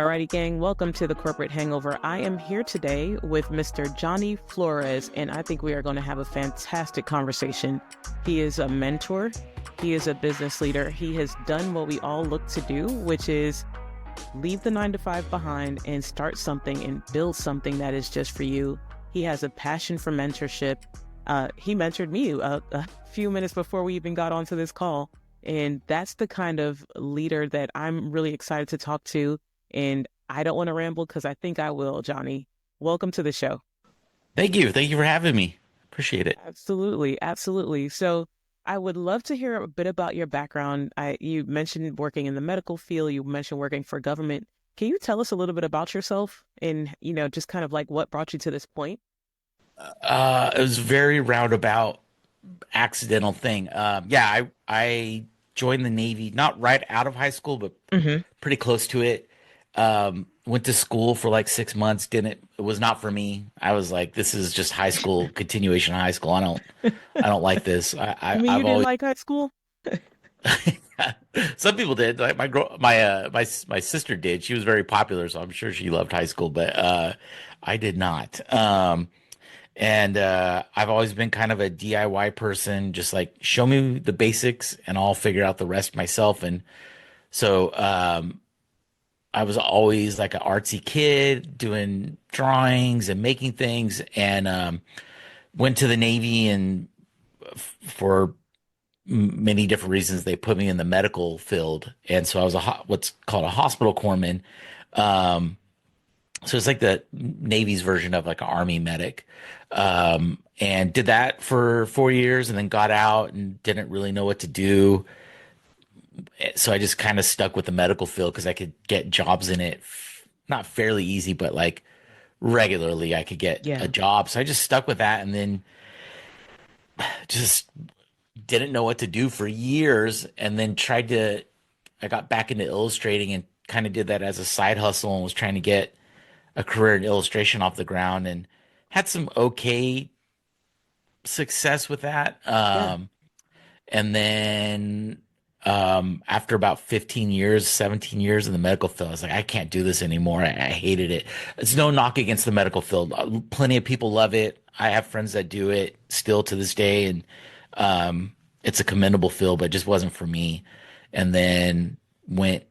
Alrighty, gang, welcome to the Corporate Hangover. I am here today with Mr. Johnny Flores, and I think we are going to have a fantastic conversation. He is a mentor. He is a business leader. He has done what we all look to do, which is leave the 9-to-5 behind and start something and build something that is just for you. He has a passion for mentorship. He mentored me a few minutes before we even got onto this call. And that's the kind of leader that I'm really excited to talk to. And I don't want to ramble because I think I will, Johnny. Welcome to the show. Thank you. Thank you for having me. Appreciate it. Absolutely. Absolutely. So I would love to hear a bit about your background. You mentioned working in the medical field. You mentioned working for government. Can you tell us a little bit about yourself and, just kind of like what brought you to this point? It was a very roundabout, accidental thing. I joined the Navy, not right out of high school, but pretty close to it. Went to school for like 6 months. It was not for me. I was like, this is just high school, continuation of high school. I don't like this. You mean you I've didn't always, like high school? some people did. Like my sister did. She was very popular, so I'm sure she loved high school, but I did not. And I've always been kind of a DIY person, just like show me the basics and I'll figure out the rest myself. And so I was always like an artsy kid doing drawings and making things, and went to the Navy, and for many different reasons they put me in the medical field. And so I was what's called a hospital corpsman. So it's like the Navy's version of like an Army medic. And did that for 4 years and then got out and didn't really know what to do. So I just kind of stuck with the medical field because I could get jobs in it, not fairly easy, but like regularly I could get Yeah. a job. So I just stuck with that and then just didn't know what to do for years. And then I got back into illustrating and kind of did that as a side hustle and was trying to get a career in illustration off the ground and had some okay success with that. Yeah. And then after about 15 years, 17 years in the medical field, I was like, I can't do this anymore. I hated it. It's no knock against the medical field. Plenty of people love it. I have friends that do it still to this day. And it's a commendable field, but it just wasn't for me. And then went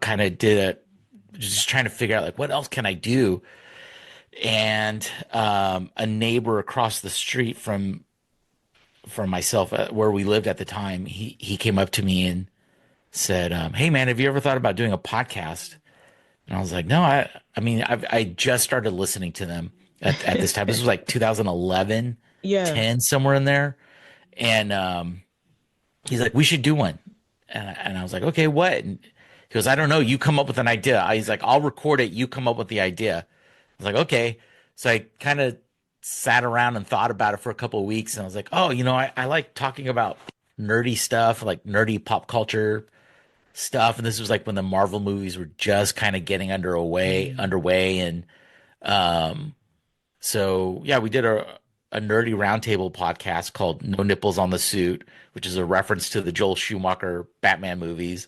kind of did it, just trying to figure out like, what else can I do? And a neighbor across the street from myself, where we lived at the time, he came up to me and said, "Hey man, have you ever thought about doing a podcast?" And I was like, "No, I mean, I just started listening to them at this time. This was like 2011, Yeah. 10, somewhere in there." And he's like, "We should do one." And I was like, "Okay, what?" And he goes, "I don't know. You come up with an idea." He's like, "I'll record it. You come up with the idea." I was like, "Okay." So I kind of sat around and thought about it for a couple of weeks. And I was like, oh, I like talking about nerdy stuff, like nerdy pop culture stuff. And this was like when the Marvel movies were just kind of getting underway. And so, yeah, we did a nerdy roundtable podcast called No Nipples on the Suit, which is a reference to the Joel Schumacher Batman movies,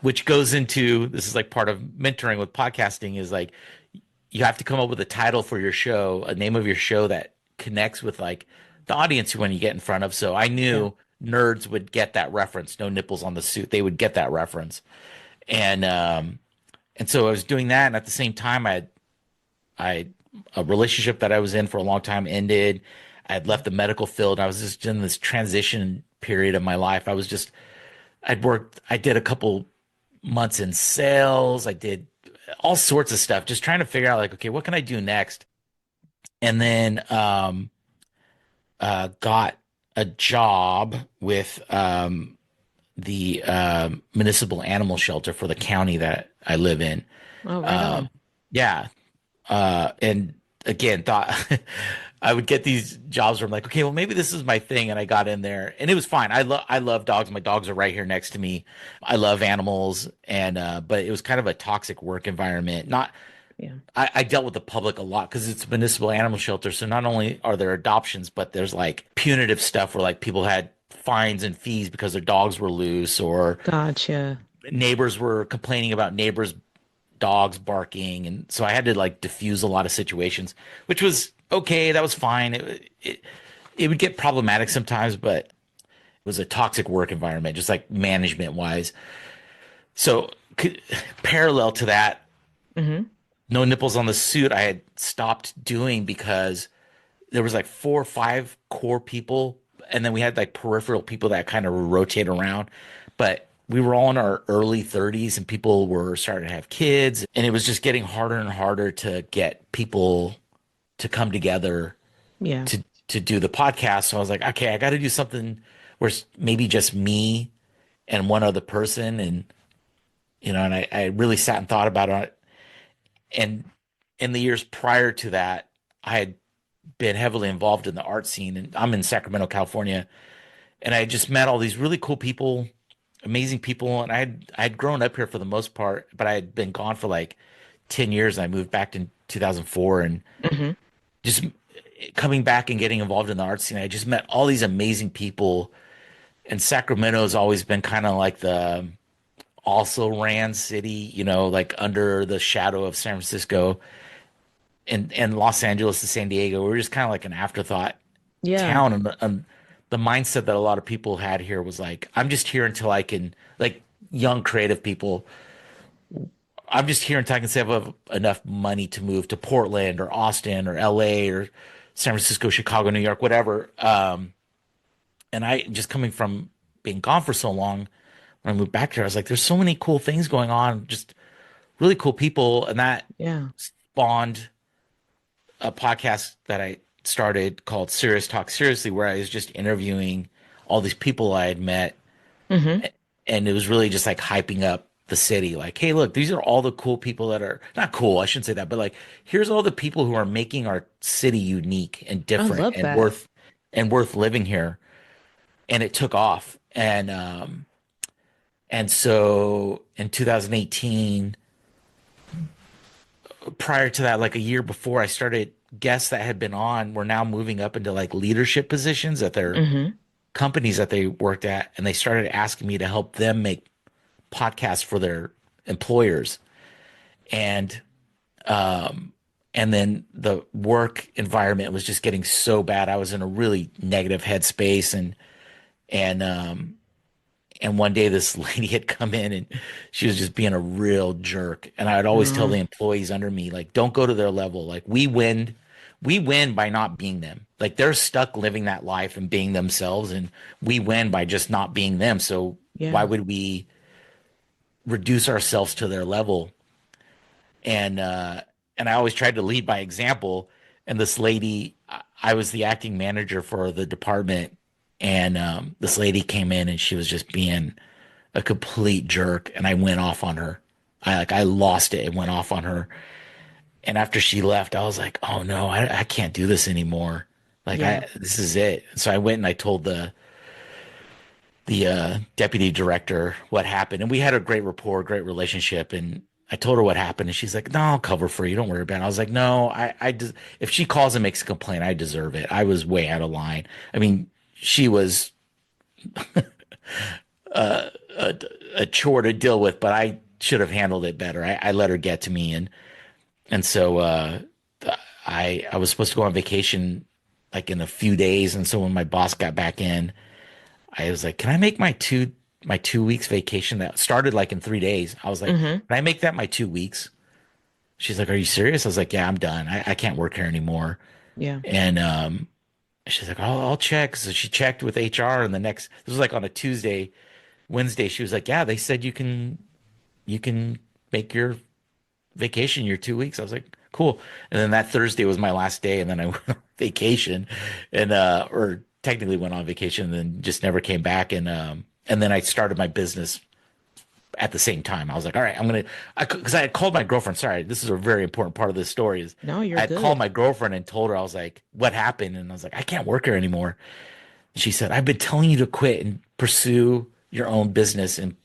which goes into, this is like part of mentoring with podcasting, is like, you have to come up with a title for your show, a name of your show that connects with like the audience when you get in front of. So I knew nerds would get that reference. No nipples on the suit. They would get that reference. And so I was doing that. And at the same time, I a relationship that I was in for a long time ended. I had left the medical field. I was just in this transition period of my life. I did a couple months in sales. I did all sorts of stuff, just trying to figure out like, okay, what can I do next? And then got a job with the municipal animal shelter for the county that I live in. Oh, right on. Yeah. And again, thought I would get these jobs where I'm like, okay, well, maybe this is my thing. And I got in there and it was fine. I love dogs. My dogs are right here next to me. I love animals. And, but it was kind of a toxic work environment. Yeah. I dealt with the public a lot because it's a municipal animal shelter. So not only are there adoptions, but there's like punitive stuff where like people had fines and fees because their dogs were loose, or Gotcha. neighbors were complaining about neighbors dogs barking, and so I had to like diffuse a lot of situations, which was okay. That was fine. It would get problematic sometimes, but it was a toxic work environment, just like management wise. So parallel to that, Mm-hmm. no nipples on the suit, I had stopped doing because there was like 4 or 5 core people, and then we had like peripheral people that kind of rotate around. But we were all in our early 30s, and people were starting to have kids, and it was just getting harder and harder to get people to come together Yeah. to do the podcast. So I was like, okay, I got to do something where it's maybe just me and one other person, and and I really sat and thought about it. And in the years prior to that, I had been heavily involved in the art scene, and I'm in Sacramento, California, and I just met all these really cool people, amazing people, and I'd grown up here for the most part, but I had been gone for like 10 years, and I moved back in 2004, and Mm-hmm. just coming back and getting involved in the art scene, I just met all these amazing people, and Sacramento has always been kind of like the also ran city, like under the shadow of San Francisco and Los Angeles to San Diego. We're just kind of like an afterthought Yeah. town, and the mindset that a lot of people had here was like, I'm just here until I can, like young creative people, I'm just here until I can save up enough money to move to Portland or Austin or LA or San Francisco, Chicago, New York, whatever. And I just coming from being gone for so long, when I moved back here, I was like, there's so many cool things going on, just really cool people. And that Yeah. spawned a podcast that I started called Serious Talk Seriously, where I was just interviewing all these people I had met. Mm-hmm. And it was really just like hyping up the city. Like, hey, look, these are all the cool people that are not cool. I shouldn't say that, but like, here's all the people who are making our city unique and I different love that. and worth living here. And it took off. And so in 2018, prior to that, like a year before, I started guests that had been on were now moving up into like leadership positions at their Mm-hmm. companies that they worked at, and they started asking me to help them make podcasts for their employers. And and then the work environment was just getting so bad. I was in a really negative headspace, and and one day this lady had come in, and she was just being a real jerk. And I'd always tell the Oh, employees under me, like, don't go to their level. Like, we win by not being them. Like, they're stuck living that life and being themselves, and we win by just not being them. So why yeah. would we reduce ourselves to their level? And I always tried to lead by example. And this lady, I was the acting manager for the department, and this lady came in, and she was just being a complete jerk, and I went off on her. I lost it and went off on her. And after she left, I was like, oh no, I can't do this anymore. Like, Yeah. this is it. So I went and I told the deputy director what happened, and we had a great rapport, great relationship. And I told her what happened, and she's like, "No, I'll cover for you. Don't worry about it." I was like, "No, if she calls and makes a complaint, I deserve it. I was way out of line. I mean, she was a, a chore to deal with, but I should have handled it better. I let her get to me, and so I was supposed to go on vacation like in a few days, and so when my boss got back in, I was like, "Can I make my 2 weeks vacation that started like in 3 days?" I was like, Mm-hmm. "Can I make that my 2 weeks?" She's like, "Are you serious?" I was like, "Yeah, I'm done. I can't work here anymore." Yeah. And she's like, I'll check." So she checked with HR, and this was like on a Tuesday, Wednesday, she was like, "Yeah, they said you can make your vacation your 2 weeks." I was like, "Cool." And then that Thursday was my last day, and then I went on vacation, and or technically went on vacation, and then just never came back. And then I started my business at the same time. I was like, all right, because I had called my girlfriend. Sorry, this is a very important part of this story. Is No, you're I had called good. my girlfriend and told her, I was like, what happened? And I was like, I can't work here anymore. She said, I've been telling you to quit and pursue your own business and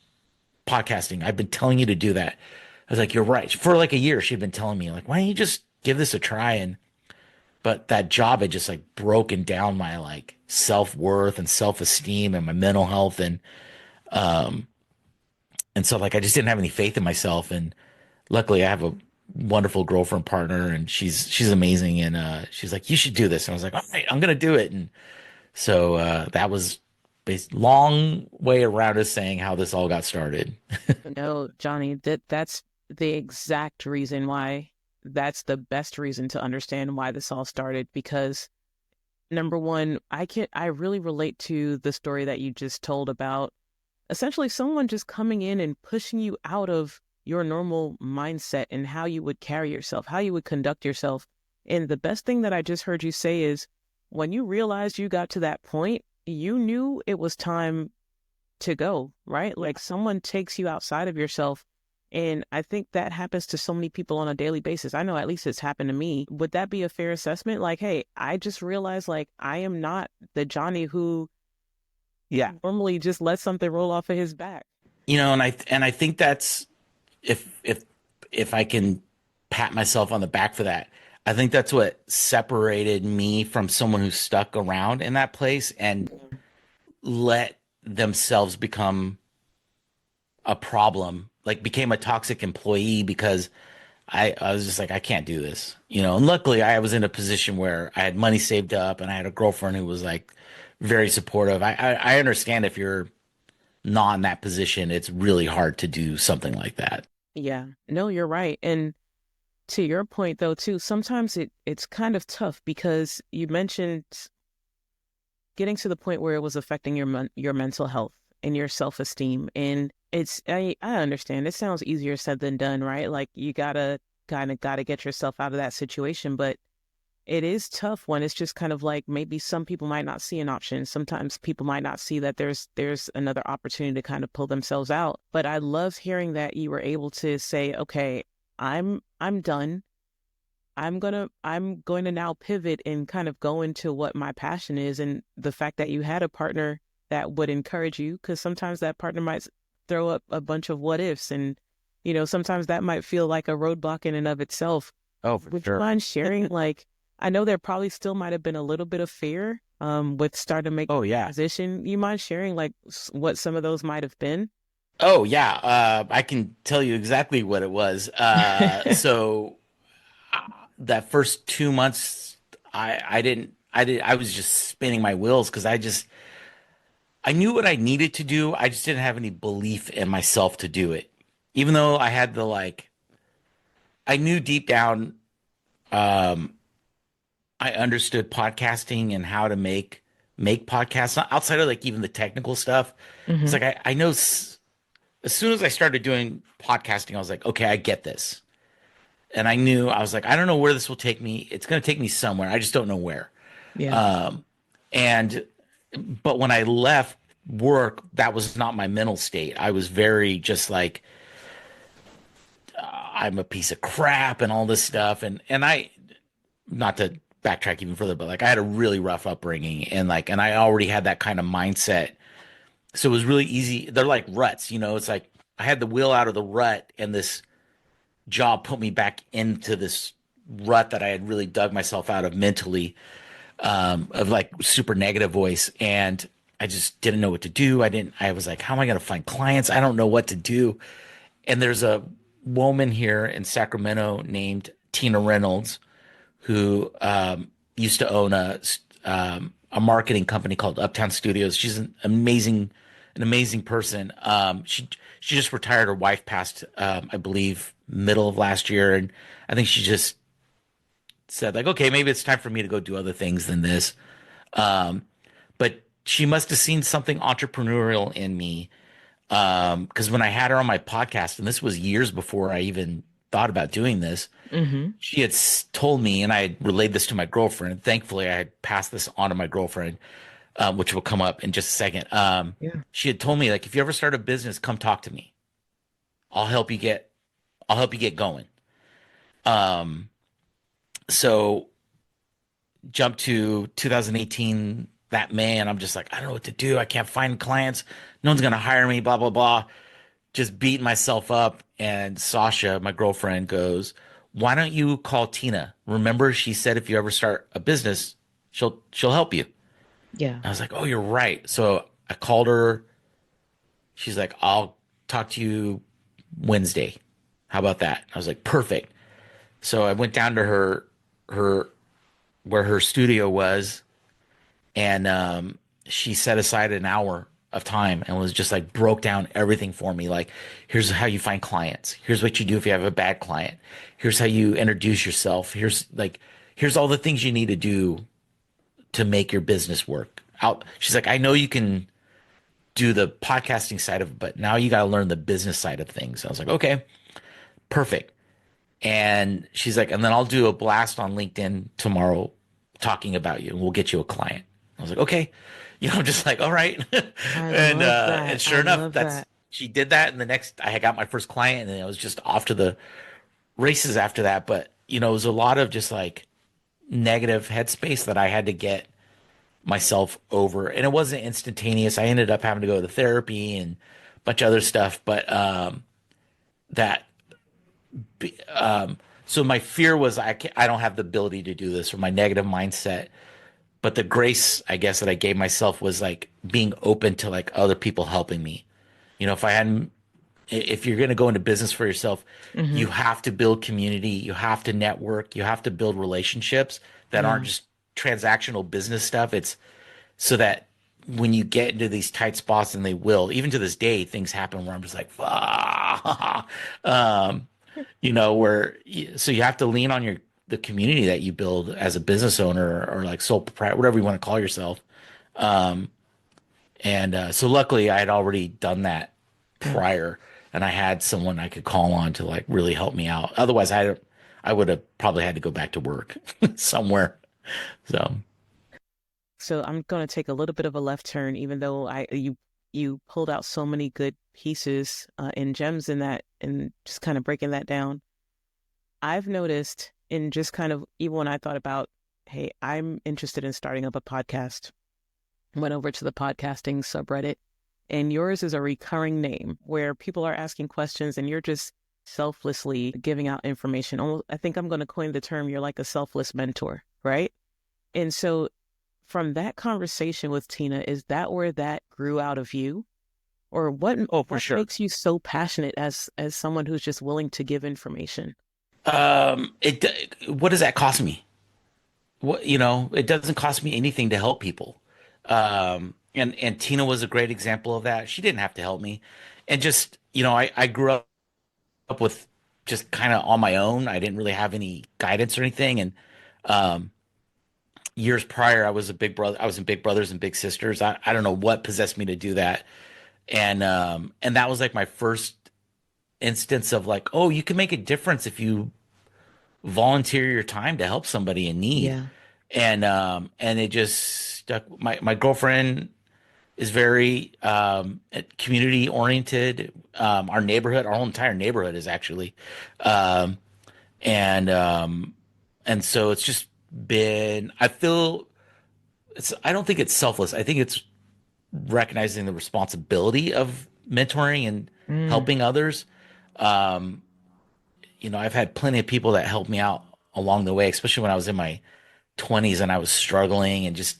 podcasting. I've been telling you to do that. I was like, you're right. For like a year, she'd been telling me, like, why don't you just give this a try? But that job had just like broken down my like self-worth and self-esteem and my mental health. And so like I just didn't have any faith in myself. And luckily I have a wonderful girlfriend partner, and she's amazing, and she's like, you should do this. And I was like, all right, I'm gonna do it. And so that was long way around us saying how this all got started. No, Johnny, that's the exact reason why. That's the best reason to understand why this all started because number one, I really relate to the story that you just told about essentially someone just coming in and pushing you out of your normal mindset and how you would carry yourself, how you would conduct yourself. And the best thing that I just heard you say is when you realized you got to that point, you knew it was time to go, right? Like someone takes you outside of yourself. And I think that happens to so many people on a daily basis. I know at least it's happened to me. Would that be a fair assessment? Like, hey, I just realized like I am not the Johnny who normally just lets something roll off of his back. And I think that's if I can pat myself on the back for that, I think that's what separated me from someone who's stuck around in that place and let themselves become a problem, like became a toxic employee because I was just like, I can't do this, And luckily, I was in a position where I had money saved up and I had a girlfriend who was like very supportive. I understand if you're not in that position, it's really hard to do something like that. Yeah, no, you're right. And to your point though, too, sometimes it's kind of tough because you mentioned getting to the point where it was affecting your mental health and your self-esteem. And I understand it sounds easier said than done, right? Like you gotta get yourself out of that situation, but it is tough when it's just kind of like maybe some people might not see an option. Sometimes people might not see that there's another opportunity to kind of pull themselves out. But I love hearing that you were able to say, okay, I'm done. I'm going to now pivot and kind of go into what my passion is. And the fact that you had a partner that would encourage you, because sometimes that partner might throw up a bunch of what ifs. And, sometimes that might feel like a roadblock in and of itself. Oh, for Would you sure. mind sharing, like, I know there probably still might have been a little bit of fear with starting to make Oh, the yeah. transition. You mind sharing like what some of those might have been? Oh, yeah. I can tell you exactly what it was. So that first 2 months, I was just spinning my wheels because I knew what I needed to do. I just didn't have any belief in myself to do it. Even though I had I knew deep down, um, I understood podcasting and how to make podcasts outside of like even the technical stuff. It's Hmm. like I know as soon as I started doing podcasting, I was like, okay, I get this. And I was like, I don't know where this will take me. It's going to take me somewhere. I just don't know where. Yeah. Um, and but when I left work, that was not my mental state. I was very just like I'm a piece of crap and all this stuff. And I not to backtrack even further, but like I had a really rough upbringing and I already had that kind of mindset. So it was really easy. They're like ruts. It's like I had the wheel out of the rut and this job put me back into this rut that I had really dug myself out of mentally, of like super negative voice. And I just didn't know what to do. I was like, how am I going to find clients? I don't know what to do. And there's a woman here in Sacramento named Tina Reynolds who used to own a marketing company called Uptown Studios. She's an amazing person. She just retired. Her wife passed, I believe, middle of last year, and I think she just said like, okay, maybe it's time for me to go do other things than this. But she must have seen something entrepreneurial in me. Because when I had her on my podcast, and this was years before I even thought about doing this, Hmm. she had told me, and I had relayed this to my girlfriend. And thankfully, I had passed this on to my girlfriend, which will come up in just a second. Yeah. She had told me, like, if you ever start a business, come talk to me. I'll help you get, I'll help you get going. Um, so jump to 2018, that May, and I'm just like, I don't know what to do. I can't find clients. No one's gonna hire me. Blah blah blah. Just beating myself up. And Sasha, my girlfriend, goes, "Why don't you call Tina? Remember, she said if you ever start a business, she'll help you." Yeah. I was like, "Oh, you're right." So I called her. She's like, "I'll talk to you Wednesday." How about that? I was like, perfect. So I went down to her where her studio was, and she set aside an hour of time and was just like broke down everything for me. Like, here's how you find clients. Here's what you do if you have a bad client. Here's how you introduce yourself. Here's all the things you need to do to make your business work. Out. She's like, I know you can do the podcasting side of it, but now you got to learn the business side of things. I was like, okay, perfect. And she's like, and then I'll do a blast on LinkedIn tomorrow talking about you and we'll get you a client. I was like, okay. I'm just like, all right. I and love and that. sure I enough, love that's that. she did that. And the next I got my first client and then I was just off to the races after that. But it was a lot of just like negative headspace that I had to get myself over. And it wasn't instantaneous. I ended up having to go to therapy and a bunch of other stuff. But that so my fear was I don't have the ability to do this, or my negative mindset. But the grace, I guess, that I gave myself was like being open to like other people helping me. If I hadn't, if you're going to go into business for yourself, Hmm. you have to build community, you have to network, you have to build relationships that aren't Yeah. just transactional business stuff. It's so that when you get into these tight spots, and they will, even to this day, things happen where I'm just like, fuck. um, so you have to lean on the community that you build as a business owner, or like sole proprietor, whatever you want to call yourself. Um, and so luckily I had already done that Yeah. prior, and I had someone I could call on to like really help me out. Otherwise, I would have probably had to go back to work somewhere. So So I'm going to take a little bit of a left turn, even though you pulled out so many good pieces and gems in that, and just kind of breaking that down. I've noticed in just kind of even when I thought about, hey, I'm interested in starting up a podcast, went over to the podcasting subreddit, and yours is a recurring name where people are asking questions and you're just selflessly giving out information. I think I'm going to coin the term, you're like a selfless mentor, right? And so from that conversation with Tina, is that where that grew out of you? Or what oh, for what sure. makes you so passionate as someone who's just willing to give information? It what does that cost me? It doesn't cost me anything to help people. And Tina was a great example of that. She didn't have to help me. And just, I grew up with just kind of on my own. I didn't really have any guidance or anything. And um, years prior, I was a big brother. I was in Big Brothers and Big Sisters. I don't know what possessed me to do that. And that was like my first instance of like, oh, you can make a difference if you volunteer your time to help somebody in need. Yeah. And it just stuck. My girlfriend is very community oriented. Our neighborhood, our whole entire neighborhood is actually, um, and um, and so it's just been. I feel it's. I don't think it's selfless. I think it's recognizing the responsibility of mentoring and Mm, helping others. Um, I've had plenty of people that helped me out along the way, especially when I was in my 20s and I was struggling and just,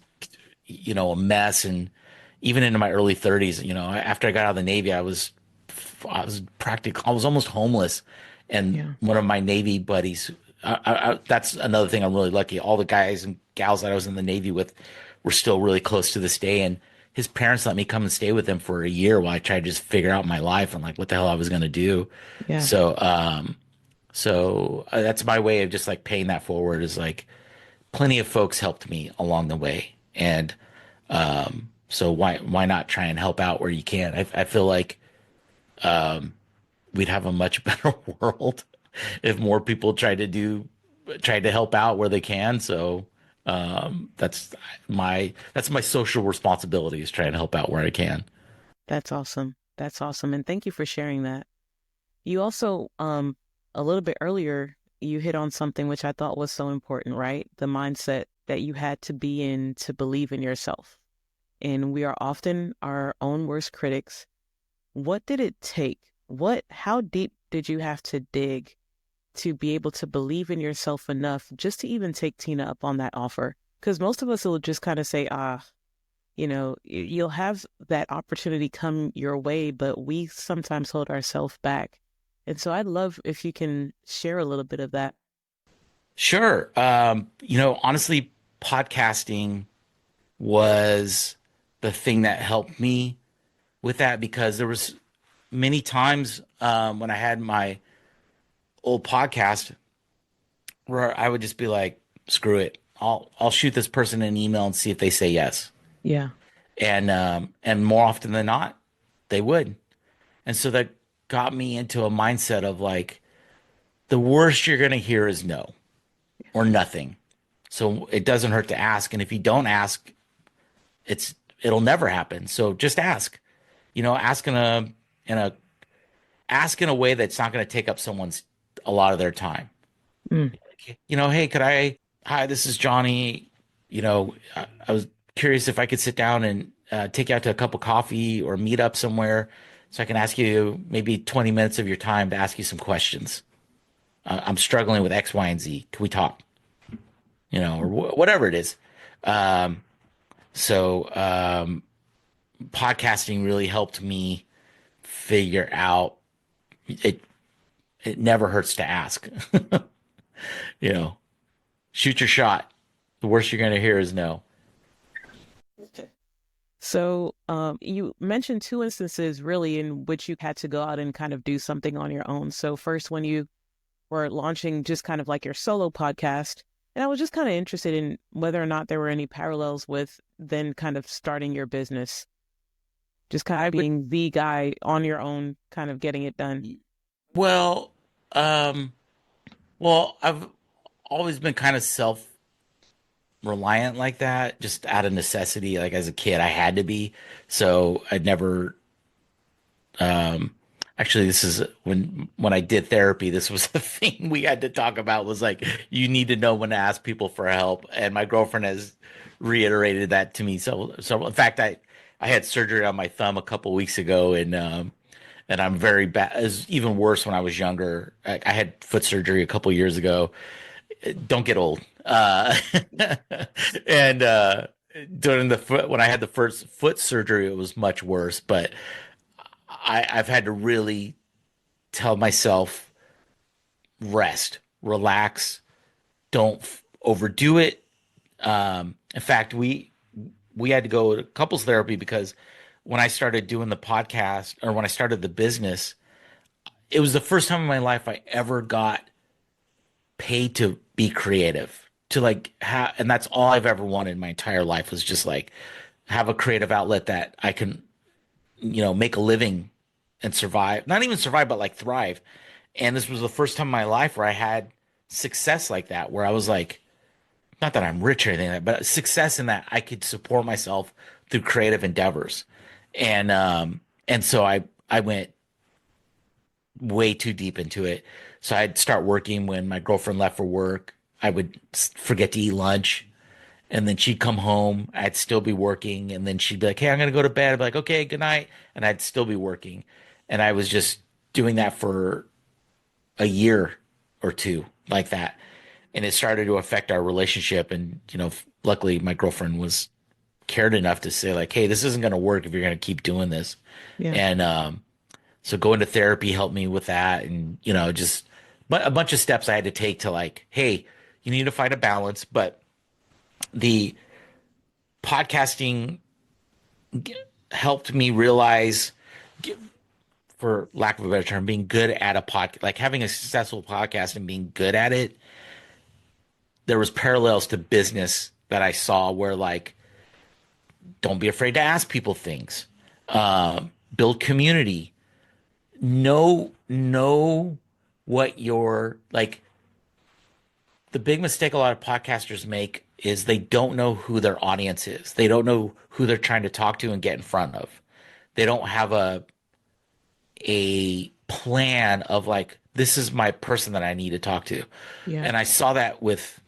a mess. And even into my early 30s, after I got out of the Navy, I was almost homeless. And yeah. one of my Navy buddies, that's another thing I'm really lucky. All the guys and gals that I was in the Navy with were still really close to this day. And his parents let me come and stay with them for a year while I tried to just figure out my life and like what the hell I was going to do. Yeah. So that's my way of just like paying that forward, is like plenty of folks helped me along the way. And so why not try and help out where you can? I feel like we'd have a much better world if more people tried to help out where they can. So that's my social responsibility, is trying to help out where I can. That's awesome. That's awesome. And thank you for sharing that. You also, a little bit earlier, you hit on something which I thought was so important, right? The mindset that you had to be in to believe in yourself. And we are often our own worst critics. What did it take? How deep did you have to dig to be able to believe in yourself enough just to even take Tina up on that offer? Because most of us will just kind of say, you'll have that opportunity come your way, but we sometimes hold ourselves back. And so I'd love if you can share a little bit of that. Sure. Honestly, podcasting was the thing that helped me with that because there was many times when I had my old podcast where I would just be like, screw it. I'll shoot this person an email and see if they say yes. Yeah. And more often than not, they would. And so that got me into a mindset of like the worst you're gonna hear is no or nothing. So it doesn't hurt to ask. And if you don't ask, it'll never happen. So just ask. Ask in a ask in a way that's not going to take up someone's a lot of their time. Mm. Hey, hi, this is Johnny. I was curious if I could sit down and take you out to a cup of coffee or meet up somewhere so I can ask you maybe 20 minutes of your time to ask you some questions. I'm struggling with X, Y, and Z. Can we talk? Or whatever it is. Um, so podcasting really helped me figure out it. It never hurts to ask. you know, Shoot your shot. The worst you're going to hear is no. So, you mentioned two instances really in which you had to go out and kind of do something on your own. So, first, when you were launching just kind of like your solo podcast, and I was just kind of interested in whether or not there were any parallels with then kind of starting your business, just kind of I would, being the guy on your own, kind of getting it done. well, um, I've always been kind of self-reliant like that, just out of necessity. Like as a kid, I had to be. So I'd never, um, actually, this is when I did therapy, this was the thing we had to talk about was like, you need to know when to ask people for help. And my girlfriend has reiterated that to me. So in fact, I had surgery on my thumb a couple weeks ago and I'm very bad. It was even worse when I was younger. I had foot surgery a couple years ago. Don't get old. And during the foot, when I had the first foot surgery, it was much worse. But I've had to really tell myself rest, relax, don't overdo it. In fact, we had to go to couples therapy because when I started doing the podcast or when I started the business, it was the first time in my life I ever got paid to be creative, to like have, and that's all I've ever wanted in my entire life was just like have a creative outlet that I can, make a living and survive, not even survive, but like thrive. And this was the first time in my life where I had success like that, where I was like, not that I'm rich or anything like that, but success in that I could support myself through creative endeavors. And so I went way too deep into it. So I'd start working when my girlfriend left for work. I would forget to eat lunch, and then she'd come home. I'd still be working, and then she'd be like, "Hey, I'm gonna go to bed." I'd be like, "Okay, good night," and I'd still be working. And I was just doing that for a year or two like that, and it started to affect our relationship. And luckily, my girlfriend was cared enough to say like, "Hey, this isn't gonna work if you're gonna keep doing this." Yeah. And so going to therapy helped me with that, and just but a bunch of steps I had to take to like, hey, you need to find a balance. But the podcasting helped me realize, for lack of a better term, being good at a podcast, like having a successful podcast and being good at it. There was parallels to business that I saw where like, don't be afraid to ask people things, build community, know what your like. The big mistake a lot of podcasters make is they don't know who their audience is. They don't know who they're trying to talk to and get in front of. They don't have a plan of like, this is my person that I need to talk to. Yeah. And I saw that with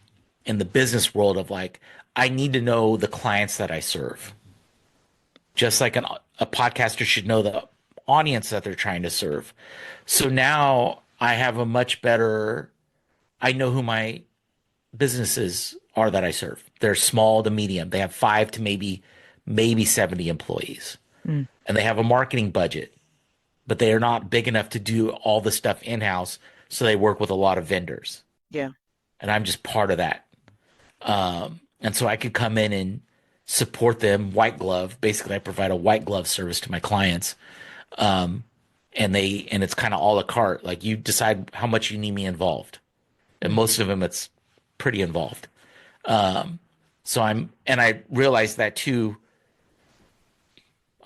in the business world of like, I need to know the clients that I serve. Just like a podcaster should know the audience that they're trying to serve. So now I have a much better, I know who my businesses are that I serve. They're small to medium. They have 5 to maybe 70 employees. Mm. And they have a marketing budget. but they are not big enough to do all the stuff in-house. So they work with a lot of vendors. Yeah. And I'm just part of that. And so I could come in and support them white glove. Basically, I provide a white glove service to my clients. And it's kind of a la carte. Like you decide how much you need me involved. And Mm. most of them, it's pretty involved. And I realized that too,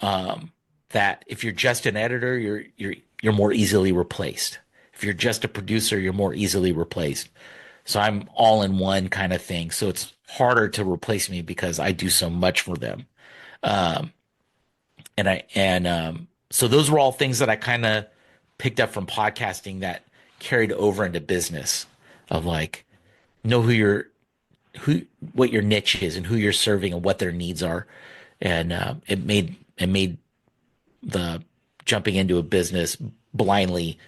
that if you're just an editor, you're more easily replaced. If you're just a producer, you're more easily replaced. So I'm all in one kind of thing. So it's harder to replace me because I do so much for them. So those were all things that I kind of picked up from podcasting that carried over into business of like know who what your niche is and who you're serving and what their needs are. And it made the jumping into a business blindly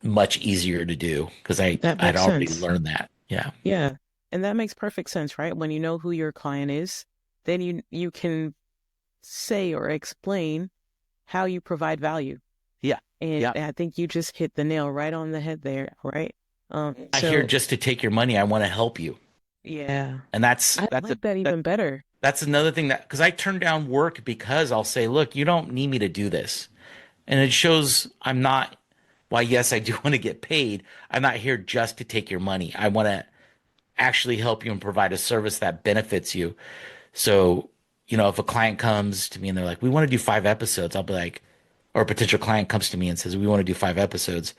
much easier to do because That I'd makes already sense. learned that. Yeah. Yeah. And that makes perfect sense, right? When you know who your client is, then you can say or explain how you provide value. Yeah. And Yeah. I think you just hit the nail right on the head there, right? Not here So just to take your money. I want to help you. yeah, And I like that even better. that's another thing that because I turn down work because I'll say, look, you don't need me to do this. And it shows I'm not, while yes, I do want to get paid, I'm not here just to take your money. I want to actually help you and provide a service that benefits you. So, if a client comes to me and they're like, we want to do 5 episodes, I'll be like, or a potential client comes to me and says, we want to do 5 episodes.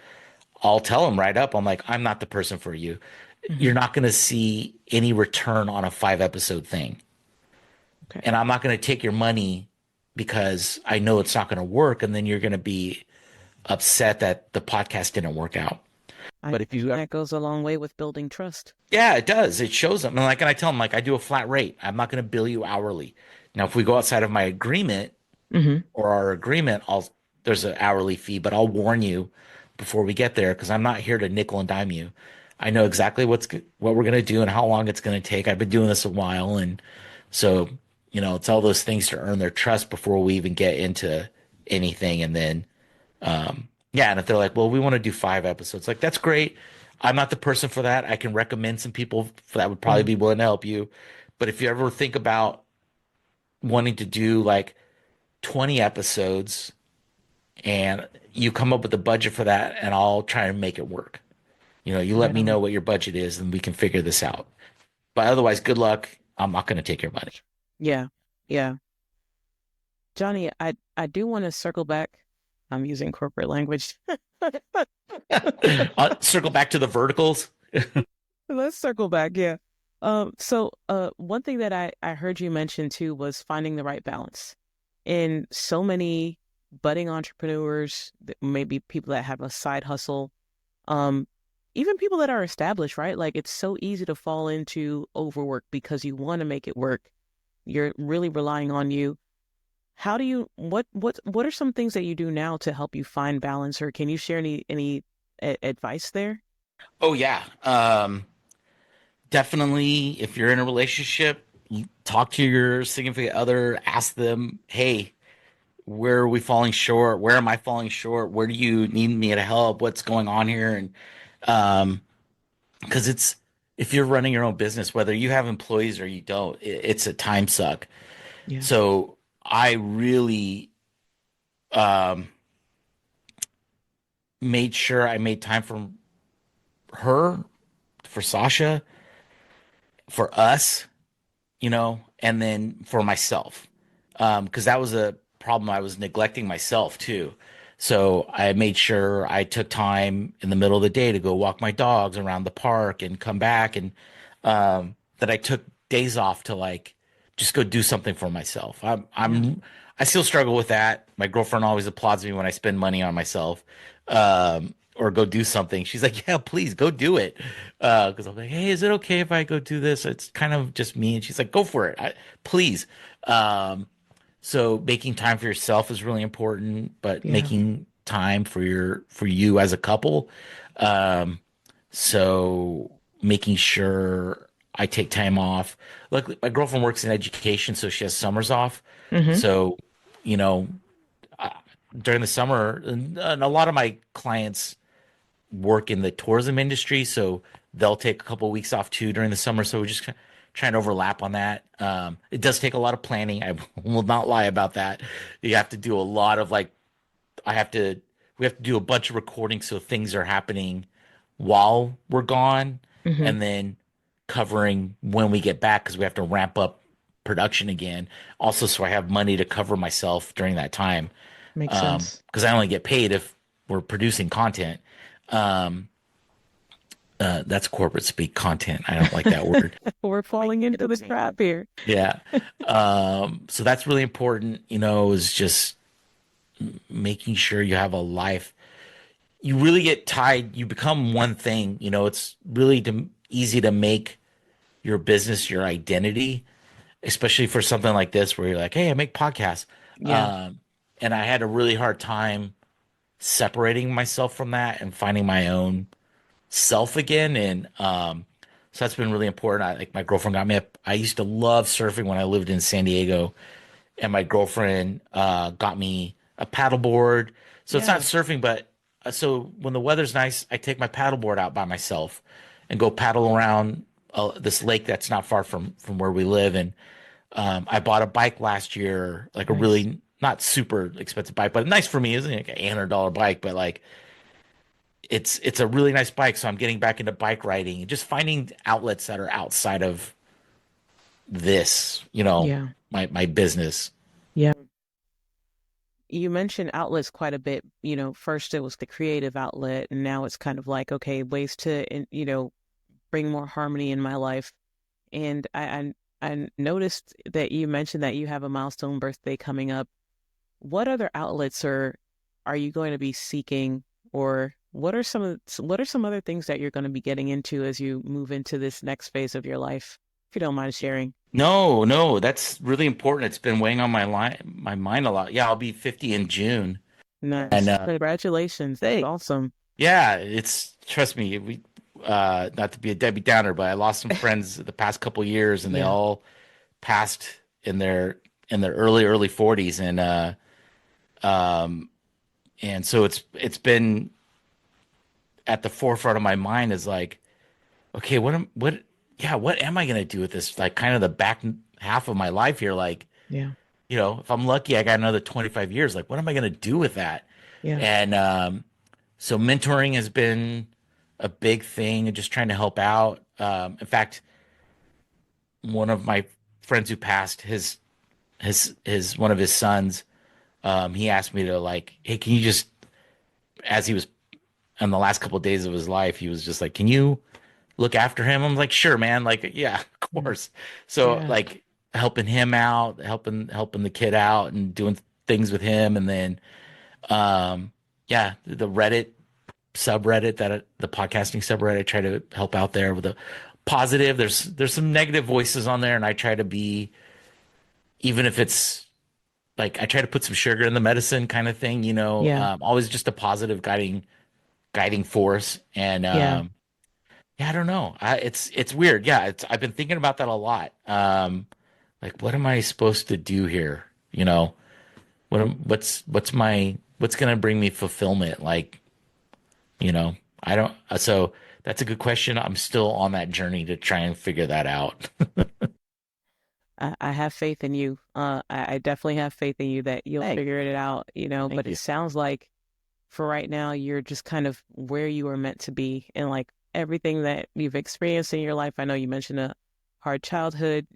I'll tell them right up, I'm like, I'm not the person for you. You're Hmm. not going to see any return on a 5 episode thing. Okay. And I'm not going to take your money because I know it's not going to work. And then you're going to be upset that the podcast didn't work out. I But if you, That goes a long way with building trust. yeah, it does. It shows them. And I tell them, like, I do a flat rate. I'm not going to bill you hourly. Now, if we go outside of my agreement Hmm. or our agreement, there's an hourly fee, but I'll warn you before we get there because I'm not here to nickel and dime you. I know exactly what we're going to do and how long it's going to take. I've been doing this a while. And so, it's all those things to earn their trust before we even get into anything. And then, yeah. And if they're like, well, we want to do 5 episodes, like, that's great. I'm not the person for that. I can recommend some people for that would probably Hmm. be willing to help you. But if you ever think about wanting to do like 20 episodes and you come up with a budget for that, and I'll try and make it work. You let Right me know on. what your budget is and we can figure this out. But otherwise, good luck. I'm not going to take your money. Yeah. Yeah. Johnny, I do want to circle back. I'm using corporate language. Circle back to the verticals. Let's circle back. Yeah. One thing that I heard you mention too was finding the right balance. In so many budding entrepreneurs, maybe people that have a side hustle, um, even people that are established, right? Like it's so easy to fall into overwork because you want to make it work. You're really relying on you. How do you what are some things that you do now to help you find balance, or can you share any advice there? Oh, yeah. Definitely, if you're in a relationship, you talk to your significant other, ask them, hey, where are we falling short? Where am I falling short? Where do you need me to help? What's going on here? And um, because if you're running your own business, whether you have employees or you don't, it's a time suck. Yeah. So I really um, made sure I made time for her, for Sasha, for us, and then for myself. Because that was a problem. I was neglecting myself too. So I made sure I took time in the middle of the day to go walk my dogs around the park and come back, and that I took days off to like just go do something for myself. Yeah. I still struggle with that. My girlfriend always applauds me when I spend money on myself. Or go do something. She's like, yeah, please go do it. Because I'm like, hey, is it okay if I go do this? It's kind of just me. And she's like, go for it. Please. So making time for yourself is really important, but Yeah. making time for you as a couple. Um, so making sure I take time off. Look, my girlfriend works in education, so she has summers off. Hmm. So, you know, during the summer, and a lot of my clients work in the tourism industry, so they'll take a couple of weeks off too during the summer. So we just try and overlap on that. It does take a lot of planning. I will not lie about that. You have to do a lot of like, I have to, we have to do a bunch of recording so things are happening while we're gone, Hmm. and then covering when we get back because we have to ramp up production again. Also, so I have money to cover myself during that time. Makes sense. Because I only get paid if we're producing content. Um, that's corporate speak, content. I don't like that word. We're falling into the trap here. Yeah. So that's really important, is just making sure you have a life. You really get tied, you become one thing. It's really easy to make your business your identity, especially for something like this where you're like, hey, I make podcasts. Yeah. Um, and I had a really hard time separating myself from that and finding my own self again. And so that's been really important. Like my girlfriend got me up. I used to love surfing when I lived in San Diego, and my girlfriend got me a paddleboard. So it's not Yeah. surfing, but so when the weather's nice, I take my paddleboard out by myself and go paddle around this lake that's not far from where we live. And I bought a bike last year, like a Nice. really not super expensive bike, but nice for me, isn't it? Like an $800 bike, but like it's a really nice bike. So I'm getting back into bike riding and just finding outlets that are outside of this, Yeah. my business. Yeah. You mentioned outlets quite a bit. First it was the creative outlet, and now it's kind of like, okay, ways to, bring more harmony in my life. And I noticed that you mentioned that you have a milestone birthday coming up. What other outlets are you going to be seeking, or what are some other things that you're going to be getting into as you move into this next phase of your life? If you don't mind sharing. No, no, that's really important. It's been weighing on my mind a lot. Yeah, I'll be 50 in June. And Nice. Congratulations. Hey, awesome. yeah, it's trust me, we not to be a Debbie Downer, but I lost some friends the past couple years and they Yeah. all passed in their early 40s, um and so it's been at the forefront of my mind is like, okay, what am I gonna do with this? Like kind of the back half of my life here. Like, Yeah. if I'm lucky, I got another 25 years. Like, what am I gonna do with that? Yeah. And so mentoring has been a big thing and just trying to help out. In fact, one of my friends who passed his one of his sons, he asked me to like, hey, can you just as he was in the last couple of days of his life, he was just like, can you look after him? I'm like, sure, man. Like, yeah, of Yeah. course. So Yeah. like helping him out, helping the kid out and doing things with him. And then yeah, the Reddit subreddit the podcasting subreddit, I try to help out there with a positive. There's some negative voices on there, and I try to be, even if it's like I try to put some sugar in the medicine kind of thing, Yeah. always just a positive guiding force. And Yeah. yeah, I don't know. It's weird. Yeah, I've been thinking about that a lot. Like what am I supposed to do here? What's gonna bring me fulfillment? Like, I don't. So that's a good question. I'm still on that journey to try and figure that out. I have faith in you. I definitely have faith in you that you'll figure it out, Thank but it you. sounds like for right now, you're just kind of where you were meant to be, and like everything that you've experienced in your life. I know you mentioned a hard childhood,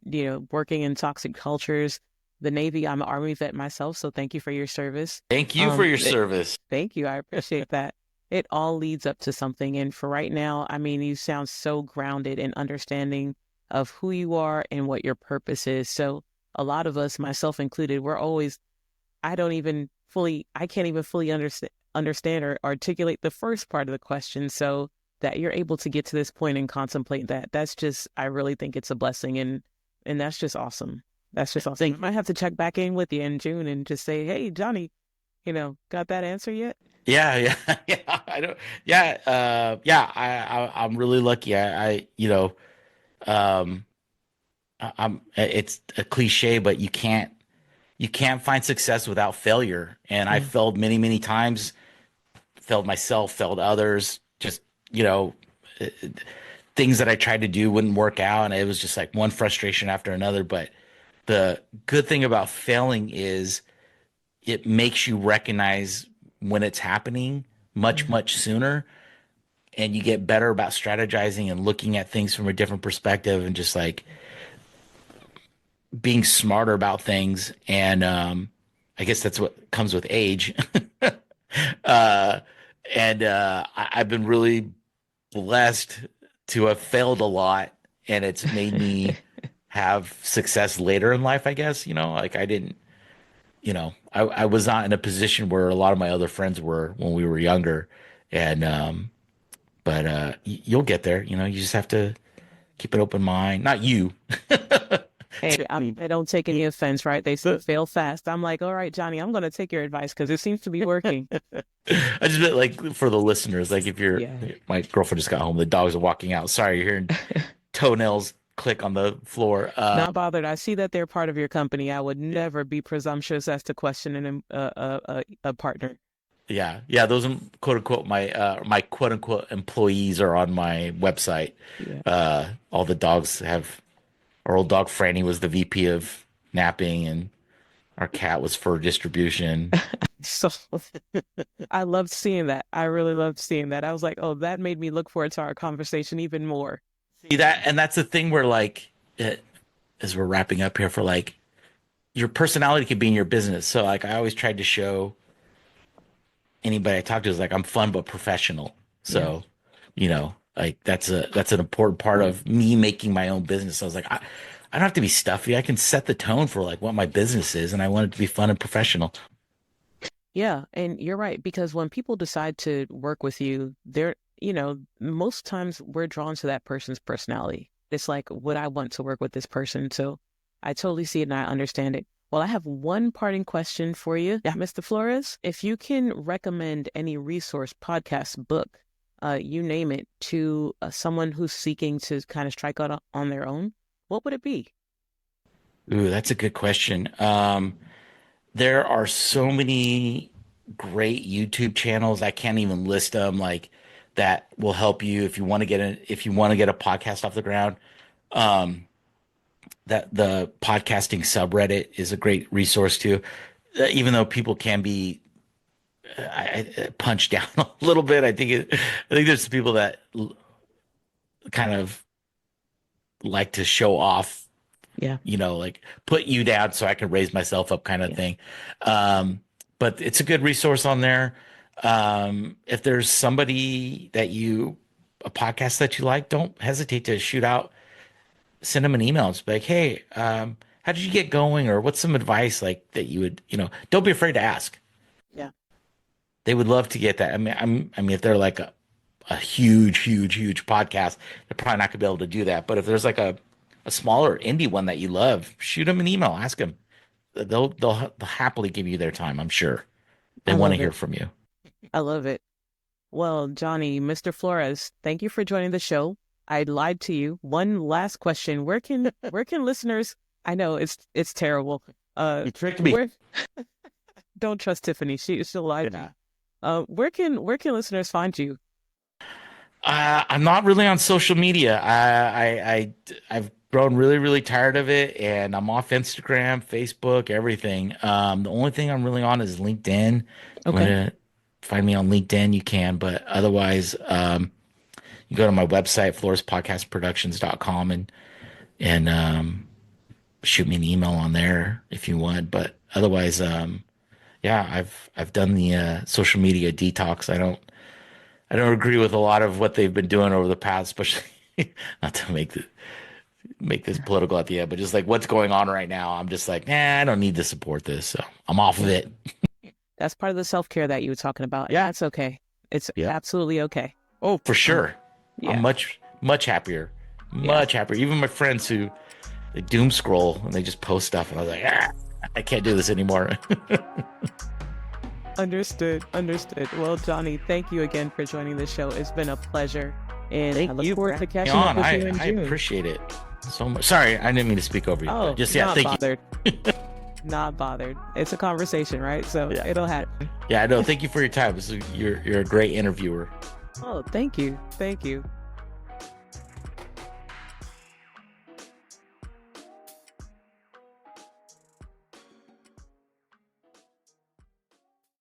working in toxic cultures, the Navy. I'm an Army vet myself, so thank you for your service. Thank you for your It, service. Thank you. I appreciate that. It all leads up to something. And for right now, I mean, you sound so grounded in understanding of who you are and what your purpose is. So a lot of us, myself included, we're always, I can't even fully understand or articulate the first part of the question. So that you're able to get to this point and contemplate that, that's just, I really think it's a blessing. And that's just awesome. That's just awesome. I might have to check back in with you in June and just say, hey, Johnny, got that answer yet? Yeah, yeah, yeah. I don't. Yeah, yeah. I'm really lucky. Um, I'm. It's a cliche, but you can't. you can't find success without failure. And I Yeah. failed many, many times, failed myself, failed others, just, you know, uh, things that I tried to do wouldn't work out. And it was just like one frustration after another. But the good thing about failing is it makes you recognize when it's happening much, Yeah. much sooner. And you get better about strategizing and looking at things from a different perspective and just like being smarter about things. And I guess that's what comes with age. uh, I've been really blessed to have failed a lot, and it's made me have success later in life, I guess. Like I didn't, I was not in a position where a lot of my other friends were when we were younger. And, but you'll get there. You just have to keep an open mind. Not you. Hey, I mean, I don't take any offense, right? They say fail fast. I'm like, all right, Johnny, I'm going to take your advice because it seems to be working. I just meant like for the listeners, like if Yeah. my girlfriend just got home, the dogs are walking out. Sorry, you're hearing toenails click on the floor. Not bothered. I see that they're part of your company. I would never be presumptuous as to questioning a partner. Yeah, yeah, those quote unquote my quote unquote employees are on my website. Yeah. All the dogs have. Our old dog Franny was the VP of napping, and our cat was for distribution. So I loved seeing that. I really loved seeing that. I was like, oh, that made me look forward to our conversation even more. See that, and that's the thing where like, as we're wrapping up here, for like, your personality could be in your business. So like, I always tried to show anybody I talk to is like I'm fun but professional. So, like that's an important part of me making my own business. I was like, I don't have to be stuffy. I can set the tone for like what my business is, and I want it to be fun and professional. Yeah, and you're right, because when people decide to work with you, most times we're drawn to that person's personality. It's like, would I want to work with this person? So I totally see it and I understand it. Well, I have one parting question for you, yeah, Mr. Flores. If you can recommend any resource, podcast, book, you name it, to someone who's seeking to kind of strike out on their own, what would it be? Ooh, that's a good question. There are so many great YouTube channels. I can't even list them, like that will help you if you want to get a podcast off the ground. Um, that the podcasting subreddit is a great resource too. Even though people can be punched down a little bit, I think there's some people that kind of like to show off, Yeah. like put you down so I can raise myself up kind of Yeah. thing. But it's a good resource on there. If there's somebody a podcast that you like, don't hesitate to send them an email. It's like, hey, how did you get going? Or what's some advice like that you would, don't be afraid to ask. Yeah. They would love to get that. I mean, if they're like a huge, huge, huge podcast, they're probably not gonna be able to do that. But if there's like a smaller indie one that you love, shoot them an email, ask them. They'll happily give you their time. I'm sure they I want to love hear it. from you. I love it. Well, Johnny, Mr. Flores, thank you for joining the show. I lied to you. One last question. Where can listeners, I know it's terrible. You tricked me. Where don't trust Tiffany. She'll lie to you. Where can listeners find you? I'm not really on social media. I've grown really, really tired of it, and I'm off Instagram, Facebook, everything. The only thing I'm really on is LinkedIn. If you want Okay. to find me on LinkedIn, you can. But otherwise, you go to my website, florespodcastproductions.com, and shoot me an email on there if you want. But otherwise, yeah, I've done the social media detox. I don't agree with a lot of what they've been doing over the past, especially not to make this political at the end, but just like what's going on right now. I'm just like, I don't need to support this, so I'm off of Yeah. it. That's part of the self-care that you were talking about. Yeah, it's okay. It's Yeah. absolutely okay. Oh, for sure. I'm Yeah. much happier, Yeah. much happier. Even my friends who they doom scroll and they just post stuff, and I was like, I can't do this anymore. Understood. Well, Johnny, thank you again for joining the show. It's been a pleasure. And I Thank look you forward for to having me catching up on. with you in I June. appreciate it so much. Sorry, I didn't mean to speak over you. Oh, But just not thank bothered. you. Not bothered. It's a conversation, right? So Yeah. it'll happen. Yeah, I know. Thank you for your time. You're a great interviewer. Oh, thank you. Thank you.